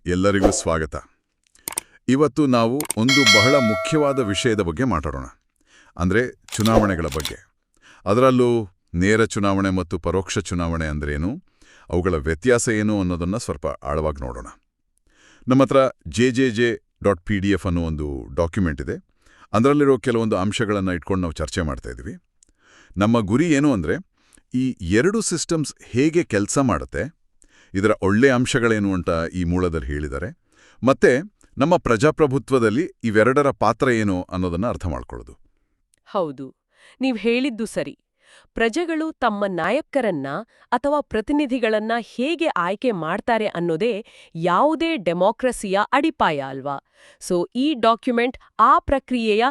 ಎಲ್ಲರಿಗೂ ಸ್ವಾಗತ. ಇವತ್ತು ನಾವು ಒಂದು ಬಹಳ ಮುಖ್ಯವಾದ ವಿಷಯದ ಬಗ್ಗೆ ಮಾತಾಡೋಣ. ಅಂದರೆ ಚುನಾವಣೆಗಳ ಬಗ್ಗೆ. ಅದರಲ್ಲೂ ನೇರ ಚುನಾವಣೆ ಮತ್ತು ಪರೋಕ್ಷ ಚುನಾವಣೆ ಅಂದ್ರೇನು, ಅವುಗಳ ವ್ಯತ್ಯಾಸ ಏನು ಅನ್ನೋದನ್ನು ಸ್ವಲ್ಪ ಆಳವಾಗಿ ನೋಡೋಣ. ನಮ್ಮ ಹತ್ರ JJJ.pdf ಅನ್ನೋ ಒಂದು ಡಾಕ್ಯುಮೆಂಟ್ ಇದೆ. ಅದರಲ್ಲಿರೋ ಕೆಲವೊಂದು ಅಂಶಗಳನ್ನು ಇಟ್ಕೊಂಡು ನಾವು ಚರ್ಚೆ ಮಾಡ್ತಾ ಇದ್ದೀವಿ. ನಮ್ಮ ಗುರಿ ಏನು ಅಂದರೆ, ಈ ಎರಡು ಸಿಸ್ಟಮ್ಸ್ ಹೇಗೆ ಕೆಲಸ ಮಾಡುತ್ತೆ, ಇದರ ಒಳ್ಳೆಯ ಅಂಶಗಳೇನು ಅಂತ ಈ ಮೂಲದಲ್ಲಿ ಹೇಳಿದ್ದಾರೆ, ಮತ್ತೆ ನಮ್ಮ ಪ್ರಜಾಪ್ರಭುತ್ವದಲ್ಲಿ ಇವೆರಡರ ಪಾತ್ರ ಏನು ಅನ್ನೋದನ್ನು ಅರ್ಥ ಮಾಡ್ಕೊಳ್ಳೋದು. ಹೌದು, ನೀವ್ ಹೇಳಿದ್ದು ಸರಿ. ಪ್ರಜೆಗಳು ತಮ್ಮ ನಾಯಕರನ್ನ ಅಥವಾ ಪ್ರತಿನಿಧಿಗಳನ್ನ ಹೇಗೆ ಆಯ್ಕೆ ಮಾಡ್ತಾರೆ ಅನ್ನೋದೇ ಯಾವುದೇ ಡೆಮಾಕ್ರಸಿಯ ಅಡಿಪಾಯ ಅಲ್ವಾ? ಸೊ ಈ ಡಾಕ್ಯುಮೆಂಟ್ ಆ ಪ್ರಕ್ರಿಯೆಯ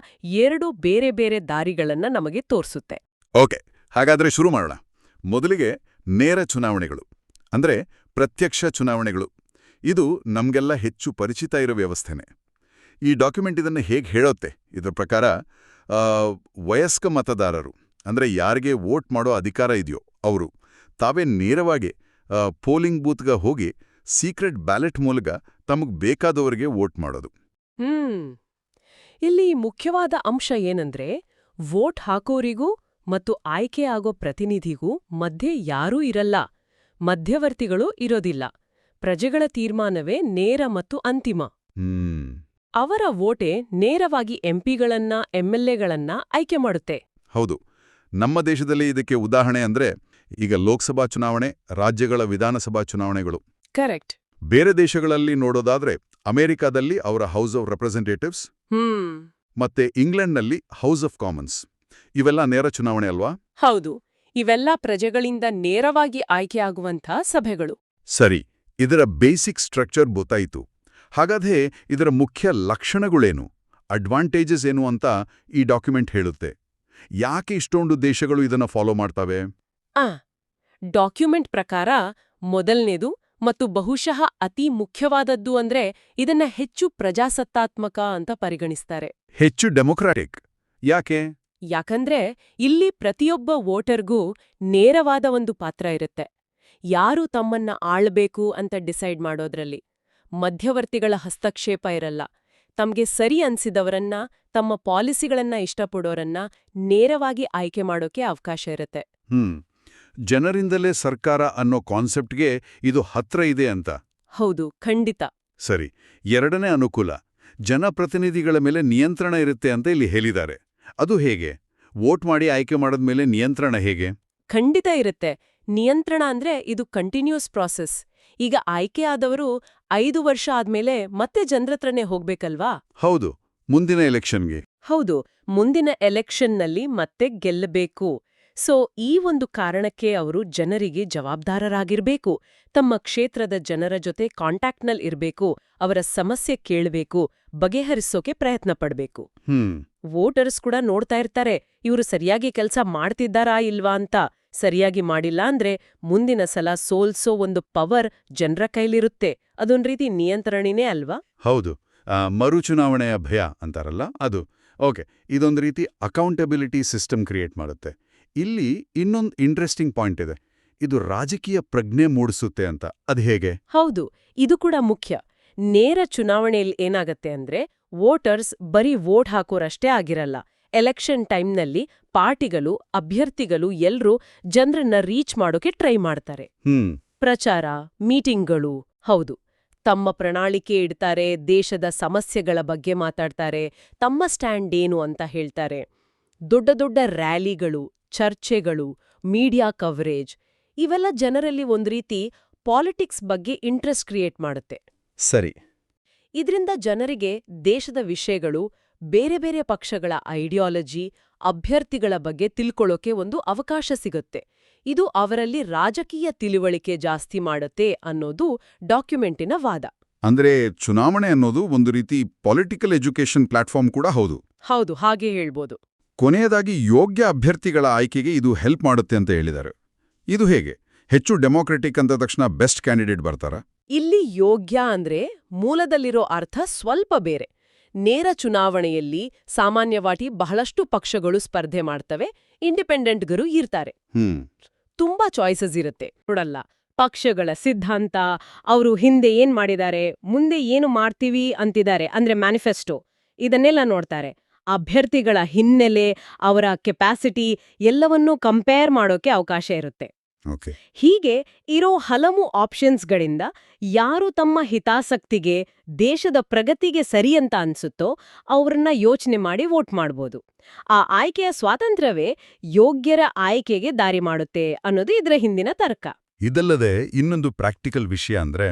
ಎರಡು ಬೇರೆ ಬೇರೆ ದಾರಿಗಳನ್ನ ನಮಗೆ ತೋರಿಸುತ್ತೆ. ಓಕೆ, ಹಾಗಾದ್ರೆ ಶುರು ಮಾಡೋಣ. ಮೊದಲಿಗೆ ನೇರ ಚುನಾವಣೆಗಳು ಅಂದರೆ ಪ್ರತ್ಯಕ್ಷ ಚುನಾವಣೆಗಳು. ಇದು ನಮಗೆಲ್ಲ ಹೆಚ್ಚು ಪರಿಚಿತ ಇರೋ ವ್ಯವಸ್ಥೆನೇ. ಈ ಡಾಕ್ಯುಮೆಂಟ್ ಇದನ್ನು ಹೇಗೆ ಹೇಳುತ್ತೆ? ಇದರ ಪ್ರಕಾರ ವಯಸ್ಕ ಮತದಾರರು ಅಂದರೆ ಯಾರಿಗೆ ವೋಟ್ ಮಾಡೋ ಅಧಿಕಾರ ಇದೆಯೋ ಅವರು ತಾವೇ ನೇರವಾಗಿ ಪೋಲಿಂಗ್ ಬೂತ್ಗೆ ಹೋಗಿ ಸೀಕ್ರೆಟ್ ಬ್ಯಾಲೆಟ್ ಮೂಲಕ ತಮಗೆ ಬೇಕಾದವರಿಗೆ ವೋಟ್ ಮಾಡೋದು. ಇಲ್ಲಿ ಮುಖ್ಯವಾದ ಅಂಶ ಏನಂದ್ರೆ, ವೋಟ್ ಹಾಕೋರಿಗೂ ಮತ್ತು ಆಯ್ಕೆ ಆಗೋ ಪ್ರತಿನಿಧಿಗೂ ಮಧ್ಯೆ ಯಾರೂ ಇರಲ್ಲ, ಮಧ್ಯವರ್ತಿಗಳು ಇರೋದಿಲ್ಲ. ಪ್ರಜೆಗಳ ತೀರ್ಮಾನವೇ ನೇರ ಮತ್ತು ಅಂತಿಮ. ಅವರ ವೋಟೆ ನೇರವಾಗಿ ಎಂಪಿಗಳನ್ನ MLAಗಳನ್ನ ಆಯ್ಕೆ ಮಾಡುತ್ತೆ. ಹೌದು, ನಮ್ಮ ದೇಶದಲ್ಲಿ ಇದಕ್ಕೆ ಉದಾಹರಣೆ ಅಂದ್ರೆ ಈಗ ಲೋಕಸಭಾ ಚುನಾವಣೆ, ರಾಜ್ಯಗಳ ವಿಧಾನಸಭಾ ಚುನಾವಣೆಗಳು. ಕರೆಕ್ಟ್. ಬೇರೆ ದೇಶಗಳಲ್ಲಿ ನೋಡೋದಾದ್ರೆ ಅಮೆರಿಕಾದಲ್ಲಿ ಅವರ ಹೌಸ್ ಆಫ್ ರೆಪ್ರೆಸೆಂಟೇಟಿವ್ಸ್ ಮತ್ತೆ ಇಂಗ್ಲೆಂಡ್ನಲ್ಲಿ ಹೌಸ್ ಆಫ್ ಕಾಮನ್ಸ್. ಇವೆಲ್ಲ ನೇರ ಚುನಾವಣೆ ಅಲ್ವಾ? ಹೌದು, ಇವೆಲ್ಲ ಪ್ರಜೆಗಳಿಂದ ನೇರವಾಗಿ ಆಯ್ಕೆಯಾಗುವಂಥ ಸಭೆಗಳು. ಸರಿ, ಇದರ ಬೇಸಿಕ್ ಸ್ಟ್ರಕ್ಚರ್ ಗೊತ್ತಾಯಿತು. ಹಾಗಾದ್ರೆ ಇದರ ಮುಖ್ಯ ಲಕ್ಷಣಗಳೇನು, ಅಡ್ವಾಂಟೇಜಸ್ ಏನು ಅಂತ ಈ ಡಾಕ್ಯುಮೆಂಟ್ ಹೇಳುತ್ತೆ. ಯಾಕೆ ಇಷ್ಟೊಂದು ದೇಶಗಳು ಇದನ್ನ ಫಾಲೋ ಮಾಡ್ತವೆ? ಡಾಕ್ಯುಮೆಂಟ್ ಪ್ರಕಾರ ಮೊದಲನೇದು ಮತ್ತು ಬಹುಶಃ ಅತಿ ಮುಖ್ಯವಾದದ್ದು ಅಂದ್ರೆ ಇದನ್ನ ಹೆಚ್ಚು ಪ್ರಜಾಸತ್ತಾತ್ಮಕ ಅಂತ ಪರಿಗಣಿಸ್ತಾರೆ. ಹೆಚ್ಚು ಡೆಮೊಕ್ರಾಟಿಕ್ ಯಾಕೆ? ಯಾಕಂದ್ರೆ ಇಲ್ಲಿ ಪ್ರತಿಯೊಬ್ಬ ವೋಟರ್ಗೂ ನೇರವಾದ ಒಂದು ಪಾತ್ರ ಇರುತ್ತೆ. ಯಾರು ತಮ್ಮನ್ನ ಆಳ್ಬೇಕು ಅಂತ ಡಿಸೈಡ್ ಮಾಡೋದ್ರಲ್ಲಿ ಮಧ್ಯವರ್ತಿಗಳ ಹಸ್ತಕ್ಷೇಪ ಇರಲ್ಲ. ತಮ್ಗೆ ಸರಿ ಅನ್ಸಿದವರನ್ನ, ತಮ್ಮ ಪಾಲಿಸಿಗಳನ್ನ ಇಷ್ಟಪಡೋರನ್ನ ನೇರವಾಗಿ ಆಯ್ಕೆ ಮಾಡೋಕೆ ಅವಕಾಶ ಇರುತ್ತೆ. ಜನರಿಂದಲೇ ಸರ್ಕಾರ ಅನ್ನೋ ಕಾನ್ಸೆಪ್ಟ್ಗೆ ಇದು ಹತ್ರ ಇದೆ ಅಂತ. ಹೌದು, ಖಂಡಿತ. ಸರಿ, ಎರಡನೇ ಅನುಕೂಲ, ಜನಪ್ರತಿನಿಧಿಗಳ ಮೇಲೆ ನಿಯಂತ್ರಣ ಇರುತ್ತೆ ಅಂತ ಇಲ್ಲಿ ಹೇಳಿದ್ದಾರೆ. ಅದು ಹೇಗೆ? ವೋಟ್ ಮಾಡಿ ಆಯ್ಕೆ ಮಾಡಿದ್ಮೇಲೆ ನಿಯಂತ್ರಣ ಹೇಗೆ? ಖಂಡಿತ ಇರುತ್ತೆ. ನಿಯಂತ್ರಣ ಅಂದ್ರೆ ಇದು ಕಂಟಿನ್ಯೂಸ್ ಪ್ರಾಸೆಸ್. ಈಗ ಆಯ್ಕೆ ಆದವರು 5 ವರ್ಷ ಆದ್ಮೇಲೆ ಮತ್ತೆ ಜನರತ್ರನೇ ಹೋಗ್ಬೇಕಲ್ವಾ? ಹೌದು, ಮುಂದಿನ ಎಲೆಕ್ಷನ್ಗೆ. ಹೌದು, ಮುಂದಿನ ಎಲೆಕ್ಷನ್ನಲ್ಲಿ ಮತ್ತೆ ಗೆಲ್ಲಬೇಕು. ಸೊ ಈ ಒಂದು ಕಾರಣಕ್ಕೆ ಅವರು ಜನರಿಗೆ ಜವಾಬ್ದಾರರಾಗಿರ್ಬೇಕು. ತಮ್ಮ ಕ್ಷೇತ್ರದ ಜನರ ಜೊತೆ ಕಾಂಟ್ಯಾಕ್ಟ್ನಲ್ಲಿ ಇರ್ಬೇಕು, ಅವರ ಸಮಸ್ಯೆ ಕೇಳಬೇಕು, ಬಗೆಹರಿಸೋಕೆ ಪ್ರಯತ್ನ ಪಡ್ಬೇಕು. ವೋಟರ್ಸ್ ಕೂಡ ನೋಡ್ತಾ ಇರ್ತಾರೆ, ಇವರು ಸರಿಯಾಗಿ ಕೆಲಸ ಮಾಡ್ತಿದ್ದಾರಾ ಇಲ್ವಾ ಅಂತ. ಸರಿಯಾಗಿ ಮಾಡಿಲ್ಲ ಅಂದ್ರೆ ಮುಂದಿನ ಸಲ ಸೋಲ್ಸೋ ಒಂದು ಪವರ್ ಜನರ ಕೈಲಿರುತ್ತೆ. ಅದೊಂದ್ ರೀತಿ ನಿಯಂತ್ರಣನೇ ಅಲ್ವಾ? ಹೌದು, ಮರುಚುನಾವಣೆಯ ಭಯ ಅಂತಾರಲ್ಲ ಅದು. ಓಕೆ, ಇದೊಂದು ರೀತಿ ಅಕೌಂಟಬಿಲಿಟಿ ಸಿಸ್ಟಮ್ ಕ್ರಿಯೇಟ್ ಮಾಡುತ್ತೆ. ಇಲ್ಲಿ ಇನ್ನೊಂದು ಇಂಟ್ರೆಸ್ಟಿಂಗ್ ಪಾಯಿಂಟ್ ಇದೆ, ಇದು ರಾಜಕೀಯ ಪ್ರಜ್ಞೆ ಮೂಡಿಸುತ್ತೆ ಅಂತ. ಅದು ಹೇಗೆ? ಹೌದು, ಇದು ಕೂಡ ಮುಖ್ಯ. ನೇರ ಚುನಾವಣೆಯಲ್ಲಿ ಏನಾಗತ್ತೆ ಅಂದ್ರೆ, ವೋಟರ್ಸ್ ಬರೀ ವೋಟ್ ಹಾಕೋರಷ್ಟೇ ಆಗಿರಲ್ಲ. ಎಲೆಕ್ಷನ್ ಟೈಮ್ನಲ್ಲಿ ಪಾರ್ಟಿಗಳು, ಅಭ್ಯರ್ಥಿಗಳು ಎಲ್ರೂ ಜನರನ್ನ ರೀಚ್ ಮಾಡೋಕೆ ಟ್ರೈ ಮಾಡ್ತಾರೆ. ಪ್ರಚಾರ, ಮೀಟಿಂಗ್ಗಳು. ಹೌದು, ತಮ್ಮ ಪ್ರಣಾಳಿಕೆ ಇಡ್ತಾರೆ, ದೇಶದ ಸಮಸ್ಯೆಗಳ ಬಗ್ಗೆ ಮಾತಾಡ್ತಾರೆ, ತಮ್ಮ ಸ್ಟ್ಯಾಂಡ್ ಏನು ಅಂತ ಹೇಳ್ತಾರೆ. ದೊಡ್ಡ ದೊಡ್ಡ ರ್ಯಾಲಿಗಳು, ಚರ್ಚೆಗಳು, ಮೀಡಿಯಾ ಕವರೇಜ್ ಇವೆಲ್ಲ ಜನರಲ್ಲಿ ಒಂದ್ ರೀತಿ ಪಾಲಿಟಿಕ್ಸ್ ಬಗ್ಗೆ ಇಂಟ್ರೆಸ್ಟ್ ಕ್ರಿಯೇಟ್ ಮಾಡುತ್ತೆ. ಸರಿ, ಇದರಿಂದ ಜನರಿಗೆ ದೇಶದ ವಿಷಯಗಳು, ಬೇರೆ ಬೇರೆ ಪಕ್ಷಗಳ ಐಡಿಯಾಲಜಿ, ಅಭ್ಯರ್ಥಿಗಳ ಬಗ್ಗೆ ತಿಳ್ಕೊಳ್ಳೋಕೆ ಒಂದು ಅವಕಾಶ ಸಿಗುತ್ತೆ. ಇದು ಅವರಲ್ಲಿ ರಾಜಕೀಯ ತಿಳುವಳಿಕೆ ಜಾಸ್ತಿ ಮಾಡುತ್ತೆ ಅನ್ನೋದು ಡಾಕ್ಯುಮೆಂಟಿನ ವಾದ. ಅಂದ್ರೆ ಚುನಾವಣೆ ಅನ್ನೋದು ಒಂದು ರೀತಿ ಪೊಲಿಟಿಕಲ್ ಎಜುಕೇಷನ್ ಪ್ಲಾಟ್ಫಾರ್ಮ್ ಕೂಡ ಹೌದು. ಹೌದು, ಹಾಗೆ ಹೇಳ್ಬೋದು. ಕೊನೆಯದಾಗಿ ಯೋಗ್ಯ ಅಭ್ಯರ್ಥಿಗಳ ಆಯ್ಕೆಗೆ ಇದು ಹೆಲ್ಪ್ ಮಾಡುತ್ತೆ ಅಂತ ಹೇಳಿದ್ದಾರೆ. ಇದು ಹೇಗೆ? ಹೆಚ್ಚು ಡೆಮೊಕ್ರೆಟಿಕ್ ಅಂದ ತಕ್ಷಣ ಬೆಸ್ಟ್ ಕ್ಯಾಂಡಿಡೇಟ್ ಬರ್ತಾರಾ? ಇಲ್ಲಿ ಯೋಗ್ಯ ಅಂದ್ರೆ ಮೂಲದಲ್ಲಿರೋ ಅರ್ಥ ಸ್ವಲ್ಪ ಬೇರೆ. ನೇರ ಚುನಾವಣೆಯಲ್ಲಿ ಸಾಮಾನ್ಯವಾಗಿ ಬಹಳಷ್ಟು ಪಕ್ಷಗಳು ಸ್ಪರ್ಧೆ ಮಾಡ್ತವೆ, ಇಂಡಿಪೆಂಡೆಂಟ್ಗರು ಇರ್ತಾರೆ. ತುಂಬಾ ಚಾಯ್ಸಸ್ ಇರುತ್ತೆ. ನೋಡಲ್ಲ, ಪಕ್ಷಗಳ ಸಿದ್ಧಾಂತ, ಅವರು ಹಿಂದೆ ಏನ್ ಮಾಡಿದ್ದಾರೆ, ಮುಂದೆ ಏನು ಮಾಡ್ತೀವಿ ಅಂತಿದ್ದಾರೆ ಅಂದ್ರೆ ಮ್ಯಾನಿಫೆಸ್ಟೋ, ಇದನ್ನೆಲ್ಲ ನೋಡ್ತಾರೆ. ಅಭ್ಯರ್ಥಿಗಳ ಹಿನ್ನೆಲೆ, ಅವರ ಕೆಪಾಸಿಟಿ ಎಲ್ಲವನ್ನೂ ಕಂಪೇರ್ ಮಾಡೋಕೆ ಅವಕಾಶ ಇರುತ್ತೆ. ಓಕೆ. ಹೀಗೆ ಇರೋ ಹಲವು ಆಪ್ಷನ್ಸ್ಗಳಿಂದ ಯಾರು ತಮ್ಮ ಹಿತಾಸಕ್ತಿಗೆ, ದೇಶದ ಪ್ರಗತಿಗೆ ಸರಿ ಅಂತ ಅನ್ಸುತ್ತೋ ಅವ್ರನ್ನ ಯೋಚನೆ ಮಾಡಿ ವೋಟ್ ಮಾಡ್ಬೋದು. ಆ ಆಯ್ಕೆಯ ಸ್ವಾತಂತ್ರ್ಯವೇ ಯೋಗ್ಯರ ಆಯ್ಕೆಗೆ ದಾರಿ ಮಾಡುತ್ತೆ ಅನ್ನೋದು ಇದರ ಹಿಂದಿನ ತರ್ಕ. ಇದಲ್ಲದೆ ಇನ್ನೊಂದು ಪ್ರಾಕ್ಟಿಕಲ್ ವಿಷಯ ಅಂದ್ರೆ,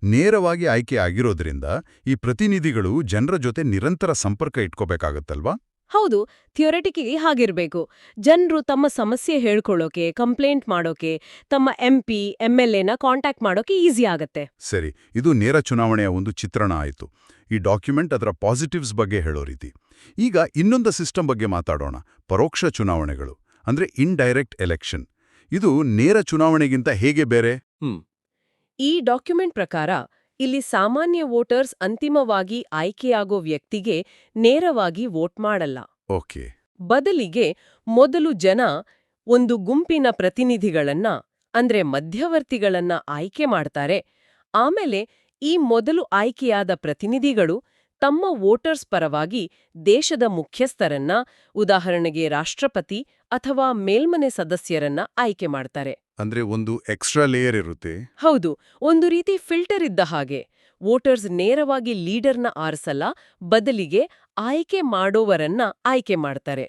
ನೇರವಾಗಿ ಆಯ್ಕೆ ಆಗಿರೋದ್ರಿಂದ ಈ ಪ್ರತಿನಿಧಿಗಳು ಜನರ ಜೊತೆ ನಿರಂತರ ಸಂಪರ್ಕ ಇಟ್ಕೋಬೇಕಾಗತ್ತಲ್ವಾ? ಹೌದು, ಥಿಯೋರೆಟಿಕಲಿ ಹಾಗಿರ್ಬೇಕು. ಜನರು ತಮ್ಮ ಸಮಸ್ಯೆ ಹೇಳ್ಕೊಳ್ಳೋಕೆ, ಕಂಪ್ಲೇಂಟ್ ಮಾಡೋಕೆ, ತಮ್ಮ MP, MLAನ ಕಾಂಟ್ಯಾಕ್ಟ್ ಮಾಡೋಕೆ ಈಸಿ ಆಗತ್ತೆ. ಸರಿ, ಇದು ನೇರ ಚುನಾವಣೆಯ ಒಂದು ಚಿತ್ರಣ ಆಯಿತು. ಈ ಡಾಕ್ಯುಮೆಂಟ್ ಅದರ ಪಾಸಿಟಿವ್ಸ್ ಬಗ್ಗೆ ಹೇಳೋ ರೀತಿ. ಈಗ ಇನ್ನೊಂದು ಸಿಸ್ಟಮ್ ಬಗ್ಗೆ ಮಾತಾಡೋಣ. ಪರೋಕ್ಷ ಚುನಾವಣೆಗಳು ಅಂದ್ರೆ ಇಂಡೈರೆಕ್ಟ್ ಎಲೆಕ್ಷನ್. ಇದು ನೇರ ಚುನಾವಣೆಗಿಂತ ಹೇಗೆ ಬೇರೆ? ಈ ಡಾಕ್ಯುಮೆಂಟ್ ಪ್ರಕಾರ ಇಲ್ಲಿ ಸಾಮಾನ್ಯ ವೋಟರ್ಸ್ ಅಂತಿಮವಾಗಿ ಆಯ್ಕೆಯಾಗೋ ವ್ಯಕ್ತಿಗೆ ನೇರವಾಗಿ ವೋಟ್ ಮಾಡಲ್ಲ. ಓಕೆ. ಬದಲಿಗೆ ಮೊದಲು ಜನ ಒಂದು ಗುಂಪಿನ ಪ್ರತಿನಿಧಿಗಳನ್ನ, ಅಂದ್ರೆ ಮಧ್ಯವರ್ತಿಗಳನ್ನ ಆಯ್ಕೆ ಮಾಡ್ತಾರೆ. ಆಮೇಲೆ ಈ ಮೊದಲು ಆಯ್ಕೆಯಾದ ಪ್ರತಿನಿಧಿಗಳು ತಮ್ಮ ವೋಟರ್ಸ್ ಪರವಾಗಿ ದೇಶದ ಮುಖ್ಯಸ್ಥರನ್ನ, ಉದಾಹರಣೆಗೆ ರಾಷ್ಟ್ರಪತಿ ಅಥವಾ ಮೇಲ್ಮನೆ ಸದಸ್ಯರನ್ನ ಆಯ್ಕೆ ಮಾಡ್ತಾರೆ. ಅಂದ್ರೆ ಒಂದು ಎಕ್ಸ್ಟ್ರಾ ಲೇಯರ್ ಇರುತ್ತೆ. ಹೌದು, ಒಂದು ರೀತಿ ಫಿಲ್ಟರ್ ಇದ್ದ ಹಾಗೆ. ವೋಟರ್ಸ್ ನೇರವಾಗಿ ಲೀಡರ್ನ ಆರಿಸಲ್ಲ, ಬದಲಿಗೆ ಆಯ್ಕೆ ಮಾಡೋವರನ್ನ ಆಯ್ಕೆ ಮಾಡ್ತಾರೆ.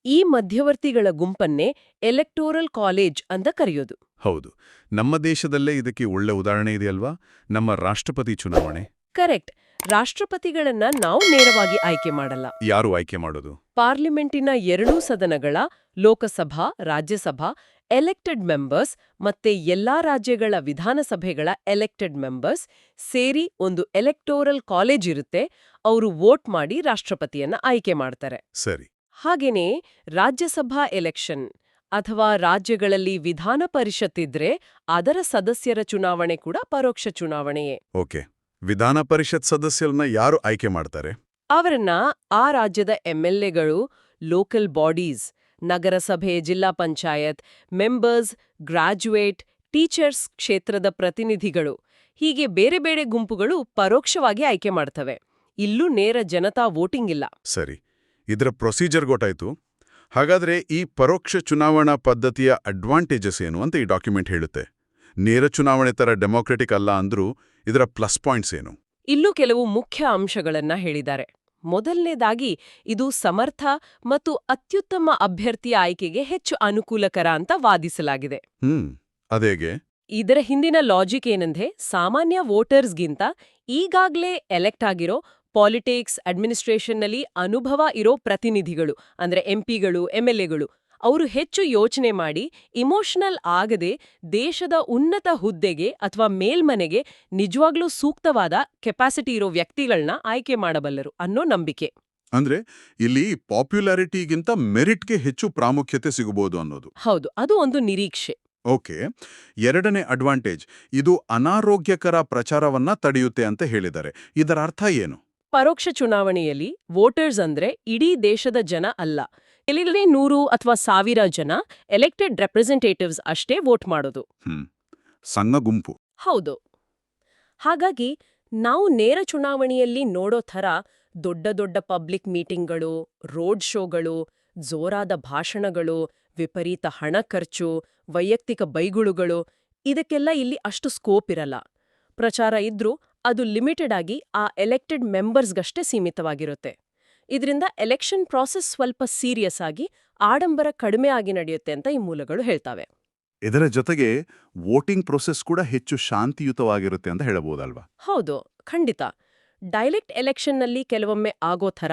ಈ ಮಧ್ಯವರ್ತಿಗಳ ಗುಂಪನ್ನೇ ಎಲೆಕ್ಟೋರಲ್ ಕಾಲೇಜ್ ಅಂತ ಕರೆಯೋದು. ಹೌದು, ನಮ್ಮ ದೇಶದಲ್ಲೇ ಇದಕ್ಕೆ ಒಳ್ಳೆ ಉದಾಹರಣೆ ಇದೆಯಲ್ವಾ? ನಮ್ಮ ರಾಷ್ಟ್ರಪತಿ ಚುನಾವಣೆ. ಕರೆಕ್ಟ್. ರಾಷ್ಟ್ರಪತಿಗಳನ್ನ ನಾವು ನೇರವಾಗಿ ಆಯ್ಕೆ ಮಾಡಲ್ಲ. ಯಾರು ಆಯ್ಕೆ ಮಾಡೋದು? ಪಾರ್ಲಿಮೆಂಟಿನ ಎರಡೂ ಸದನಗಳ, ಲೋಕಸಭಾ, ರಾಜ್ಯಸಭಾ ಎಲೆಕ್ಟೆಡ್ ಮೆಂಬರ್ಸ್ ಮತ್ತೆ ಎಲ್ಲಾ ರಾಜ್ಯಗಳ ವಿಧಾನಸಭೆಗಳ ಎಲೆಕ್ಟೆಡ್ ಮೆಂಬರ್ಸ್ ಸೇರಿ ಒಂದು ಎಲೆಕ್ಟೋರಲ್ ಕಾಲೇಜ್ ಇರುತ್ತೆ. ಅವರು ವೋಟ್ ಮಾಡಿ ರಾಷ್ಟ್ರಪತಿಯನ್ನ ಆಯ್ಕೆ ಮಾಡ್ತಾರೆ. ಸರಿ. ಹಾಗೇನೇ ರಾಜ್ಯಸಭಾ ಎಲೆಕ್ಷನ್ ಅಥವಾ ರಾಜ್ಯಗಳಲ್ಲಿ ವಿಧಾನ ಪರಿಷತ್ ಇದ್ರೆ ಅದರ ಸದಸ್ಯರ ಚುನಾವಣೆ ಕೂಡ ಪರೋಕ್ಷ ಚುನಾವಣೆಯೇ. ಓಕೆ. ವಿಧಾನ ಪರಿಷತ್ ಸದಸ್ಯರನ್ನ ಯಾರು ಆಯ್ಕೆ ಮಾಡ್ತಾರೆ? ಅವರನ್ನ ಆ ರಾಜ್ಯದ MLAಗಳು, ಲೋಕಲ್ ಬಾಡೀಸ್, ನಗರಸಭೆ, ಜಿಲ್ಲಾ ಪಂಚಾಯತ್ ಮೆಂಬರ್ಸ್, ಗ್ರಾಜ್ಯುಯೇಟ್, ಟೀಚರ್ಸ್ ಕ್ಷೇತ್ರದ ಪ್ರತಿನಿಧಿಗಳು, ಹೀಗೆ ಬೇರೆ ಬೇರೆ ಗುಂಪುಗಳು ಪರೋಕ್ಷವಾಗಿ ಆಯ್ಕೆ ಮಾಡ್ತವೆ. ಇಲ್ಲೂ ನೇರ ಜನತಾ ವೋಟಿಂಗ್ ಇಲ್ಲ. ಸರಿ, ಇದರ ಪ್ರೊಸೀಜರ್ ಗೊತ್ತಾಯ್ತು. ಹಾಗಾದ್ರೆ ಈ ಪರೋಕ್ಷ ಚುನಾವಣಾ ಪದ್ಧತಿಯ ಅಡ್ವಾಂಟೇಜಸ್ ಏನು ಅಂತ ಈ ಡಾಕ್ಯುಮೆಂಟ್ ಹೇಳುತ್ತೆ. ನೇರ ಚುನಾವಣೆ ತರ ಡೆಮೊಕ್ರೆಟಿಕ್ ಅಲ್ಲ ಅಂದ್ರೂ ಇದರ ಪ್ಲಸ್ ಪಾಯಿಂಟ್ಸ್ ಏನು? ಇಲ್ಲೂ ಕೆಲವು ಮುಖ್ಯ ಅಂಶಗಳನ್ನ ಹೇಳಿದ್ದಾರೆ. ಮೊದಲನೇದಾಗಿ, ಇದು ಸಮರ್ಥ ಮತ್ತು ಅತ್ಯುತ್ತಮ ಅಭ್ಯರ್ಥಿಯ ಆಯ್ಕೆಗೆ ಹೆಚ್ಚು ಅನುಕೂಲಕರ ಅಂತ ವಾದಿಸಲಾಗಿದೆ. ಅದೇಗೆ? ಇದರ ಹಿಂದಿನ ಲಾಜಿಕ್ ಏನಂದ್ರೆ, ಸಾಮಾನ್ಯ ವೋಟರ್ಸ್ಗಿಂತ ಈಗಾಗ್ಲೇ ಎಲೆಕ್ಟ್ ಆಗಿರೋ ಪಾಲಿಟಿಕ್ಸ್, ಅಡ್ಮಿನಿಸ್ಟ್ರೇಷನ್ನಲ್ಲಿ ಅನುಭವ ಇರೋ ಪ್ರತಿನಿಧಿಗಳು ಅಂದ್ರೆ MPಗಳು, MLAಗಳು ಅವರು ಹೆಚ್ಚು ಯೋಚನೆ ಮಾಡಿ ಇಮೋಷನಲ್ ಆಗದೆ ದೇಶದ ಉನ್ನತ ಹುದ್ದೆಗೆ ಅಥವಾ ಮೇಲ್ಮನೆಗೆ ನಿಜವಾಗ್ಲೂ ಸೂಕ್ತವಾದ ಕೆಪಾಸಿಟಿ ಇರೋ ವ್ಯಕ್ತಿಗಳನ್ನ ಆಯ್ಕೆ ಮಾಡಬಲ್ಲರು ಅನ್ನೋ ನಂಬಿಕೆ. ಅಂದ್ರೆ ಇಲ್ಲಿ ಪಾಪ್ಯುಲಾರಿಟಿಗಿಂತ ಮೆರಿಟ್ಗೆ ಹೆಚ್ಚು ಪ್ರಾಮುಖ್ಯತೆ ಸಿಗಬಹುದು ಅನ್ನೋದು. ಹೌದು, ಅದು ಒಂದು ನಿರೀಕ್ಷೆ. ಓಕೆ. ಎರಡನೇ ಅಡ್ವಾಂಟೇಜ್, ಇದು ಅನಾರೋಗ್ಯಕರ ಪ್ರಚಾರವನ್ನ ತಡೆಯುತ್ತೆ ಅಂತ ಹೇಳಿದ್ದಾರೆ. ಇದರ ಅರ್ಥ ಏನು? ಪರೋಕ್ಷ ಚುನಾವಣೆಯಲ್ಲಿ ವೋಟರ್ಸ್ ಅಂದ್ರೆ ಇಡೀ ದೇಶದ ಜನ ಅಲ್ಲ, ಕೆಲವೇ 100 ಅಥವಾ 1000 ಜನ ಎಲೆಕ್ಟೆಡ್ ರೆಪ್ರೆಸೆಂಟೇಟಿವ್ಸ್ ಅಷ್ಟೇ ವೋಟ್ ಮಾಡೋದು. ಸಣ್ಣ ಗುಂಪು. ಹೌದು. ಹಾಗಾಗಿ ನಾವು ನೇರ ಚುನಾವಣೆಯಲ್ಲಿ ನೋಡೋ ಥರ ದೊಡ್ಡ ದೊಡ್ಡ ಪಬ್ಲಿಕ್ ಮೀಟಿಂಗ್ಗಳು, ರೋಡ್ ಶೋಗಳು, ಜೋರಾದ ಭಾಷಣಗಳು, ವಿಪರೀತ ಹಣ ಖರ್ಚು, ವೈಯಕ್ತಿಕ ಬೈಗುಳುಗಳು ಇದಕ್ಕೆಲ್ಲ ಇಲ್ಲಿ ಅಷ್ಟು ಸ್ಕೋಪ್ ಇರಲ್ಲ. ಪ್ರಚಾರ ಇದ್ರೂ ಅದು ಲಿಮಿಟೆಡ್ ಆಗಿ ಆ ಎಲೆಕ್ಟೆಡ್ ಮೆಂಬರ್ಸ್ಗಷ್ಟೇ ಸೀಮಿತವಾಗಿರುತ್ತೆ. ಇದರಿಂದ ಎಲೆಕ್ಷನ್ ಪ್ರಾಸೆಸ್ ಸ್ವಲ್ಪ ಸೀರಿಯಸ್ ಆಗಿ, ಆಡಂಬರ ಕಡಿಮೆ ಆಗಿ ನಡೆಯುತ್ತೆ ಅಂತ ಈ ಮೂಲಗಳು ಹೇಳ್ತಾವೆ. ಇದರ ಜೊತೆಗೆ ವೋಟಿಂಗ್ ಪ್ರೊಸೆಸ್ ಕೂಡ ಹೆಚ್ಚು ಶಾಂತಿಯುತವಾಗಿರುತ್ತೆ ಅಂತ ಹೇಳಬಹುದಲ್ವಾ? ಹೌದು, ಖಂಡಿತ. ಡೈರೆಕ್ಟ್ ಎಲೆಕ್ಷನ್ನಲ್ಲಿ ಕೆಲವೊಮ್ಮೆ ಆಗೋ ಥರ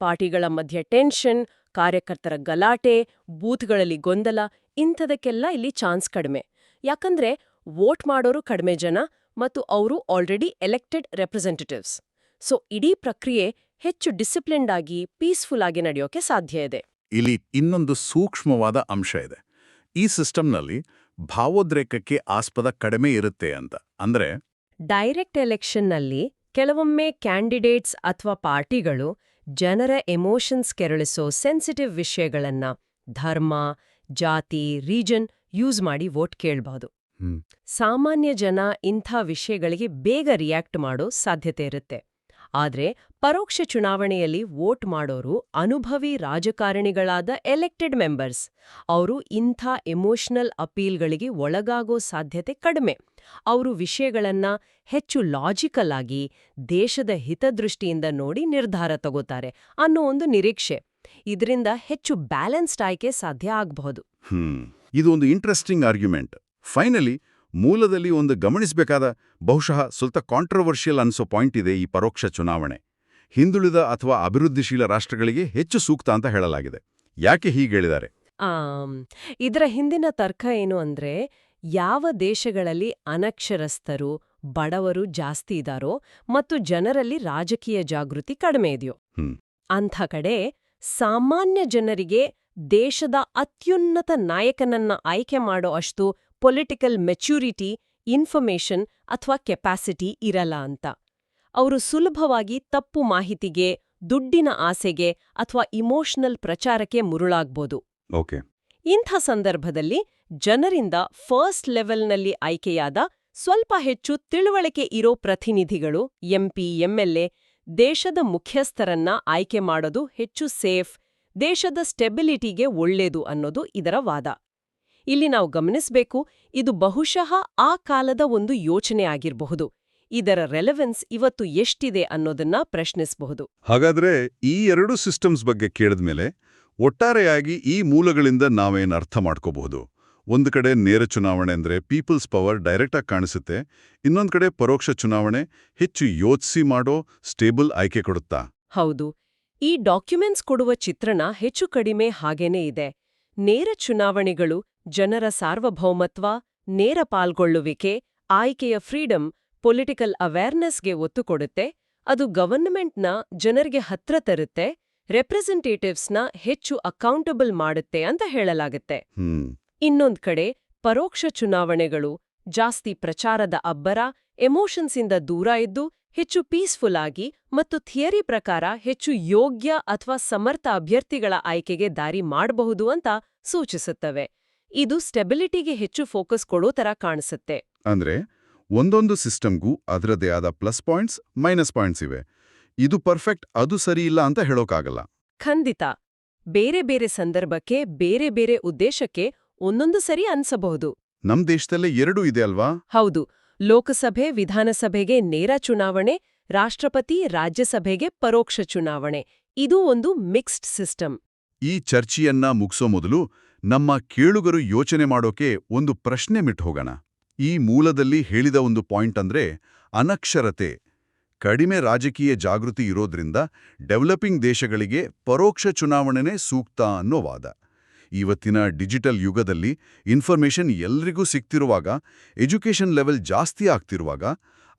ಪಾರ್ಟಿಗಳ ಮಧ್ಯೆ ಟೆನ್ಷನ್, ಕಾರ್ಯಕರ್ತರ ಗಲಾಟೆ, ಬೂತ್ಗಳಲ್ಲಿ ಗೊಂದಲ ಇಂಥದಕ್ಕೆಲ್ಲ ಇಲ್ಲಿ ಚಾನ್ಸ್ ಕಡಿಮೆ. ಯಾಕಂದ್ರೆ ವೋಟ್ ಮಾಡೋರು ಕಡಿಮೆ ಜನ ಮತ್ತು ಅವರು ಆಲ್ರೆಡಿ ಎಲೆಕ್ಟೆಡ್ ರೆಪ್ರೆಸೆಂಟೇಟಿವ್ಸ್. ಸೊ ಇಡೀ ಪ್ರಕ್ರಿಯೆ ಹೆಚ್ಚು ಡಿಸಿಪ್ಲಿನ್ಡ್ ಆಗಿ, ಪೀಸ್ಫುಲ್ ಆಗಿ ನಡೆಯೋಕೆ ಸಾಧ್ಯ ಇದೆ. ಇಲ್ಲಿ ಇನ್ನೊಂದು ಸೂಕ್ಷ್ಮವಾದ ಅಂಶ ಇದೆ. ಈ ಸಿಸ್ಟಮ್ನಲ್ಲಿ ಭಾವೋದ್ರೇಕಕ್ಕೆ ಆಸ್ಪದ ಕಡಿಮೆ ಇರುತ್ತೆ ಅಂತ. ಅಂದ್ರೆ ಡೈರೆಕ್ಟ್ ಎಲೆಕ್ಷನ್ನಲ್ಲಿ ಕೆಲವೊಮ್ಮೆ ಕ್ಯಾಂಡಿಡೇಟ್ಸ್ ಅಥವಾ ಪಾರ್ಟಿಗಳು ಜನರ ಎಮೋಷನ್ಸ್ ಕೆರಳಿಸೋ ಸೆನ್ಸಿಟಿವ್ ವಿಷಯಗಳನ್ನ ಧರ್ಮ, ಜಾತಿ, ರೀಜನ್ ಯೂಸ್ ಮಾಡಿ ವೋಟ್ ಕೇಳಬಹುದು. ಸಾಮಾನ್ಯ ಜನ ಇಂಥ ವಿಷಯಗಳಿಗೆ ಬೇಗ ರಿಯಾಕ್ಟ್ ಮಾಡೋ ಸಾಧ್ಯತೆ ಇರುತ್ತೆ. ಆದ್ರೆ ಪರೋಕ್ಷ ಚುನಾವಣೆಯಲ್ಲಿ ವೋಟ್ ಮಾಡೋರು ಅನುಭವಿ ರಾಜಕಾರಣಿಗಳಾದ ಎಲೆಕ್ಟೆಡ್ ಮೆಂಬರ್ಸ್. ಅವರು ಇಂಥ ಎಮೋಷನಲ್ ಅಪೀಲ್ಗಳಿಗೆ ಒಳಗಾಗೋ ಸಾಧ್ಯತೆ ಕಡಿಮೆ. ಅವರು ವಿಷಯಗಳನ್ನ ಹೆಚ್ಚು ಲಾಜಿಕಲ್ ಆಗಿ ದೇಶದ ಹಿತದೃಷ್ಟಿಯಿಂದ ನೋಡಿ ನಿರ್ಧಾರ ತಗೋತಾರೆ ಅನ್ನೋ ಒಂದು ನಿರೀಕ್ಷೆ. ಇದರಿಂದ ಹೆಚ್ಚು ಬ್ಯಾಲೆನ್ಸ್ಡ್ ಆಯ್ಕೆ ಸಾಧ್ಯ ಆಗಬಹುದು. ಇದು ಒಂದು ಇಂಟ್ರೆಸ್ಟಿಂಗ್ ಆರ್ಗ್ಯುಮೆಂಟ್. ಫೈನಲಿ ಮೂಲದಲ್ಲಿ ಒಂದು ಗಮನಿಸಬೇಕಾದ ಬಹುಶಃ ಸ್ವಲ್ಪ ಕಾಂಟ್ರವರ್ಷಿಯಲ್ ಅನ್ಸೋ ಪಾಯಿಂಟ್ ಇದೆ. ಈ ಪರೋಕ್ಷ ಚುನಾವಣೆ ಹಿಂದುಳಿದ ಅಥವಾ ಅಭಿವೃದ್ಧಿಶೀಲ ರಾಷ್ಟ್ರಗಳಿಗೆ ಹೆಚ್ಚು ಸೂಕ್ತ ಅಂತ ಹೇಳಲಾಗಿದೆ. ಯಾಕೆ ಹೀಗೆ ಹೇಳಿದ್ದಾರೆ? ಇದರ ಹಿಂದಿನ ತರ್ಕ ಏನು ಅಂದ್ರೆ, ಯಾವ ದೇಶಗಳಲ್ಲಿ ಅನಕ್ಷರಸ್ಥರು ಬಡವರು ಜಾಸ್ತಿ ಇದಾರೋ ಮತ್ತು ಜನರಲ್ಲಿ ರಾಜಕೀಯ ಜಾಗೃತಿ ಕಡಿಮೆ ಇದೆಯೋ ಅಂಥ ಕಡೆ ಸಾಮಾನ್ಯ ಜನರಿಗೆ ದೇಶದ ಅತ್ಯುನ್ನತ ನಾಯಕನನ್ನ ಆಯ್ಕೆ ಮಾಡೋ ಅಷ್ಟು ಪೊಲಿಟಿಕಲ್ ಮೆಚ್ಯೂರಿಟಿ, ಇನ್ಫಾರ್ಮೇಷನ್ ಅಥವಾ ಕೆಪಾಸಿಟಿ ಇರಲ್ಲ ಅಂತ. ಅವರು ಸುಲಭವಾಗಿ ತಪ್ಪು ಮಾಹಿತಿಗೆ, ದುಡ್ಡಿನ ಆಸೆಗೆ ಅಥವಾ ಇಮೋಷನಲ್ ಪ್ರಚಾರಕ್ಕೆ ಮುರುಳಾಗ್ಬೋದು. ಇಂಥ ಸಂದರ್ಭದಲ್ಲಿ ಜನರಿಂದ ಫಸ್ಟ್ ಲೆವೆಲ್ನಲ್ಲಿ ಆಯ್ಕೆಯಾದ ಸ್ವಲ್ಪ ಹೆಚ್ಚು ತಿಳುವಳಿಕೆ ಇರೋ ಪ್ರತಿನಿಧಿಗಳು, ಎಂಪಿ, ಎಂಎಲ್ಎ, ದೇಶದ ಮುಖ್ಯಸ್ಥರನ್ನ ಆಯ್ಕೆ ಮಾಡೋದು ಹೆಚ್ಚು ಸೇಫ್, ದೇಶದ ಸ್ಟೆಬಿಲಿಟಿಗೆ ಒಳ್ಳೇದು ಅನ್ನೋದು ಇದರ ವಾದ. ಇಲ್ಲಿ ನಾವು ಗಮನಿಸಬೇಕು, ಇದು ಬಹುಶಃ ಆ ಕಾಲದ ಒಂದು ಯೋಚನೆ ಆಗಿರಬಹುದು. ಇದರ ರೆಲೆವೆನ್ಸ್ ಇವತ್ತು ಎಷ್ಟಿದೆ ಅನ್ನೋದನ್ನ ಪ್ರಶ್ನಿಸಬಹುದು. ಹಾಗಾದ್ರೆ ಈ ಎರಡು ಸಿಸ್ಟಮ್ಸ್ ಬಗ್ಗೆ ಕೇಳಿದ್ಮೇಲೆ ಒಟ್ಟಾರೆಯಾಗಿ ಈ ಮೂಲಗಳಿಂದ ನಾವೇನು ಅರ್ಥ ಮಾಡ್ಕೋಬಹುದು? ಒಂದು ಕಡೆ ನೇರ ಚುನಾವಣೆ ಅಂದ್ರೆ ಪೀಪಲ್ಸ್ ಪವರ್ ಡೈರೆಕ್ಟಾಗಿ ಕಾಣಿಸುತ್ತೆ, ಇನ್ನೊಂದು ಕಡೆ ಪರೋಕ್ಷ ಚುನಾವಣೆ ಹೆಚ್ಚು ಯೋಚಿಸಿ ಮಾಡೋ ಸ್ಟೇಬಲ್ ಆಯ್ಕೆ ಕೊಡುತ್ತಾ? ಹೌದು, ಈ ಡಾಕ್ಯುಮೆಂಟ್ಸ್ ಕೊಡುವ ಚಿತ್ರಣ ಹೆಚ್ಚು ಕಡಿಮೆ ಹಾಗೇನೇ ಇದೆ. ನೇರ ಚುನಾವಣೆಗಳು ಜನರ ಸಾರ್ವಭೌಮತ್ವ, ನೇರ ಪಾಲ್ಗೊಳ್ಳುವಿಕೆ, ಆಯ್ಕೆಯ ಫ್ರೀಡಮ್, ಪೊಲಿಟಿಕಲ್ ಅವೇರ್ನೆಸ್ಗೆ ಒತ್ತು ಕೊಡುತ್ತೆ. ಅದು ಗವರ್ನಮೆಂಟ್ನ ಜನರಿಗೆ ಹತ್ರ ತರುತ್ತೆ, ರೆಪ್ರೆಸೆಂಟೇಟಿವ್ಸ್ನ ಹೆಚ್ಚು ಅಕೌಂಟಬಲ್ ಮಾಡುತ್ತೆ ಅಂತ ಹೇಳಲಾಗುತ್ತೆ. ಇನ್ನೊಂದ್ ಕಡೆ ಪರೋಕ್ಷ ಚುನಾವಣೆಗಳು ಜಾಸ್ತಿ ಪ್ರಚಾರದ ಅಬ್ಬರ, ಎಮೋಷನ್ಸಿಂದ ದೂರ ಇದ್ದು ಹೆಚ್ಚು ಪೀಸ್ಫುಲ್ ಆಗಿ ಮತ್ತು ಥಿಯರಿ ಪ್ರಕಾರ ಹೆಚ್ಚು ಯೋಗ್ಯ ಅಥವಾ ಸಮರ್ಥ ಅಭ್ಯರ್ಥಿಗಳ ಆಯ್ಕೆಗೆ ದಾರಿ ಮಾಡಬಹುದು ಅಂತ ಸೂಚಿಸುತ್ತವೆ. ಇದು ಸ್ಟೆಬಿಲಿಟಿಗೆ ಹೆಚ್ಚು ಫೋಕಸ್ ಕೊಡೋ ತರ ಕಾಣಿಸುತ್ತೆ. ಅಂದ್ರೆ ಒಂದೊಂದು ಸಿಸ್ಟಮ್ಗೂ ಅದರದೇ ಆದ ಪ್ಲಸ್ ಪಾಯಿಂಟ್ಸ್, ಮೈನಸ್ ಪಾಯಿಂಟ್ಸ್ ಇವೆ. ಇದು ಪರ್ಫೆಕ್ಟ್, ಅದು ಸರಿ ಇಲ್ಲ ಅಂತ ಹೇಳೋಕ್ಕಾಗಲ್ಲ. ಖಂಡಿತ. ಬೇರೆ ಬೇರೆ ಸಂದರ್ಭಕ್ಕೆ, ಬೇರೆ ಬೇರೆ ಉದ್ದೇಶಕ್ಕೆ ಒಂದೊಂದು ಸರಿ ಅನ್ಸಬಹುದು. ನಮ್ ದೇಶದಲ್ಲೇ ಎರಡೂ ಇದೆ ಅಲ್ವಾ? ಹೌದು. ಲೋಕಸಭೆ, ವಿಧಾನಸಭೆಗೆ ನೇರ ಚುನಾವಣೆ, ರಾಷ್ಟ್ರಪತಿ, ರಾಜ್ಯಸಭೆಗೆ ಪರೋಕ್ಷ ಚುನಾವಣೆ. ಇದು ಒಂದು ಮಿಕ್ಸ್ಡ್ ಸಿಸ್ಟಮ್. ಈ ಚರ್ಚೆಯನ್ನ ಮುಗಿಸೋ ಮೊದಲು ನಮ್ಮ ಕೇಳುಗರು ಯೋಚನೆ ಮಾಡೋಕೆ ಒಂದು ಪ್ರಶ್ನೆ ಹೋಗೋಣ. ಈ ಮೂಲದಲ್ಲಿ ಹೇಳಿದ ಒಂದು ಪಾಯಿಂಟ್ ಅಂದ್ರೆ ಅನಕ್ಷರತೆ, ಕಡಿಮೆ ರಾಜಕೀಯ ಜಾಗೃತಿ ಇರೋದ್ರಿಂದ ಡೆವಲಪಿಂಗ್ ದೇಶಗಳಿಗೆ ಪರೋಕ್ಷ ಚುನಾವಣೆನೇ ಸೂಕ್ತ ಅನ್ನೋ ವಾದ. ಇವತ್ತಿನ ಡಿಜಿಟಲ್ ಯುಗದಲ್ಲಿ ಇನ್ಫಾರ್ಮೇಷನ್ ಎಲ್ರಿಗೂ ಸಿಗ್ತಿರುವಾಗ, ಎಜುಕೇಷನ್ ಲೆವೆಲ್ ಜಾಸ್ತಿ ಆಗ್ತಿರುವಾಗ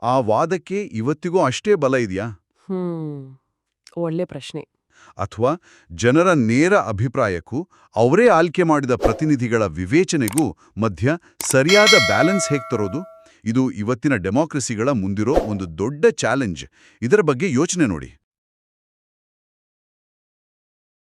ಆ ವಾದಕ್ಕೆ ಇವತ್ತಿಗೂ ಅಷ್ಟೇ ಬಲ ಇದೆಯಾ? ಒಳ್ಳೆ ಪ್ರಶ್ನೆ. ಅಥವಾ ಜನರ ನೇರ ಅಭಿಪ್ರಾಯಕ್ಕೂ ಅವರೇ ಆಯ್ಕೆ ಮಾಡಿದ ಪ್ರತಿನಿಧಿಗಳ ವಿವೇಚನೆಗೂ ಮಧ್ಯ ಸರಿಯಾದ ಬ್ಯಾಲೆನ್ಸ್ ಹೇಗೆ ತರೋದು? ಇದು ಇವತ್ತಿನ ಡೆಮಾಕ್ರಸಿಗಳ ಮುಂದಿರೋ ಒಂದು ದೊಡ್ಡ ಚಾಲೆಂಜ್. ಇದರ ಬಗ್ಗೆ ಯೋಚನೆ ನೋಡಿ.